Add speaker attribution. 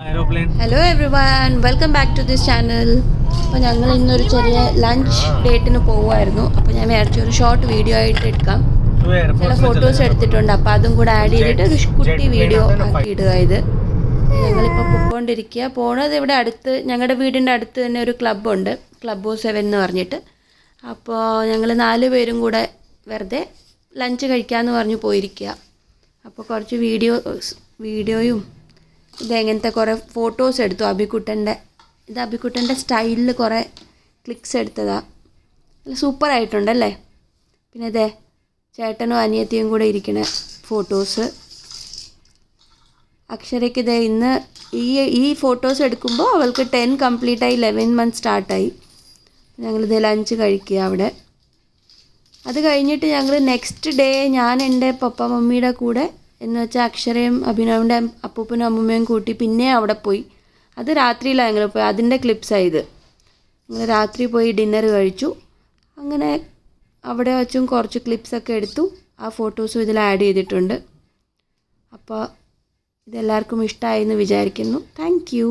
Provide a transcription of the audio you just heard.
Speaker 1: Hello everyone, welcome back to this channel. അപ്പോൾ ഞങ്ങൾ ഇന്നൊരു ചെറിയ ലഞ്ച് ഡേറ്റിന് പോവുമായിരുന്നു. അപ്പോൾ ഞാൻ വിചാരിച്ചു ഒരു ഷോർട്ട് വീഡിയോ ആയിട്ട് എടുക്കാം. ചില ഫോട്ടോസ് എടുത്തിട്ടുണ്ട്, അപ്പോൾ അതും കൂടെ ആഡ് ചെയ്തിട്ട് ഒരു കുട്ടി വീഡിയോ ആക്കി ഇടുക. ഇത് ഞങ്ങളിപ്പോൾ പോയിക്കൊണ്ടിരിക്കുക. പോണത് ഇവിടെ അടുത്ത്, ഞങ്ങളുടെ വീടിൻ്റെ അടുത്ത് തന്നെ ഒരു ക്ലബ്ബുണ്ട്, ക്ലബ് 7 എന്ന് പറഞ്ഞിട്ട്. അപ്പോൾ ഞങ്ങൾ 4 പേരും കൂടെ വെറുതെ ലഞ്ച് കഴിക്കാമെന്ന് പറഞ്ഞ് പോയിരിക്കുക. അപ്പോൾ കുറച്ച് വീഡിയോയും ഇതെങ്ങനത്തെ കുറേ ഫോട്ടോസ് എടുത്തു. അബിക്കുട്ടൻ്റെ സ്റ്റൈലിൽ കുറേ ക്ലിക്സ് എടുത്തതാണ്. നല്ല സൂപ്പറായിട്ടുണ്ടല്ലേ. പിന്നെ ഇതേ ചേട്ടനും അനിയത്തിയും കൂടെ ഇരിക്കുന്ന ഫോട്ടോസ്. അക്ഷരയ്ക്ക് ഇതേ ഇന്ന് ഈ ഫോട്ടോസ് എടുക്കുമ്പോൾ അവൾക്ക് 10 കംപ്ലീറ്റായി, 11 മന്ത് സ്റ്റാർട്ടായി. ഞങ്ങളിത് ലഞ്ച് കഴിക്കുക അവിടെ. അത് കഴിഞ്ഞിട്ട് ഞങ്ങൾ നെക്സ്റ്റ് ഡേ ഞാൻ എൻ്റെ പപ്പ മമ്മിയുടെ കൂടെ എന്ന് വെച്ചാൽ അക്ഷരയും അഭിനവിൻ്റെ അപ്പൂപ്പനും അമ്മൂമ്മയും കൂട്ടി പിന്നെ അവിടെ പോയി. അത് രാത്രിയിലാണ് ഞങ്ങൾ പോയി, അതിൻ്റെ ക്ലിപ്സായത്. ഞങ്ങൾ രാത്രി പോയി ഡിന്നർ കഴിച്ചു. അങ്ങനെ അവിടെ വെച്ചും കുറച്ച് ക്ലിപ്സൊക്കെ എടുത്തു. ആ ഫോട്ടോസും ഇതിൽ ആഡ് ചെയ്തിട്ടുണ്ട്. അപ്പോൾ ഇതെല്ലാവർക്കും ഇഷ്ടമായി എന്ന് വിചാരിക്കുന്നു. Thank you.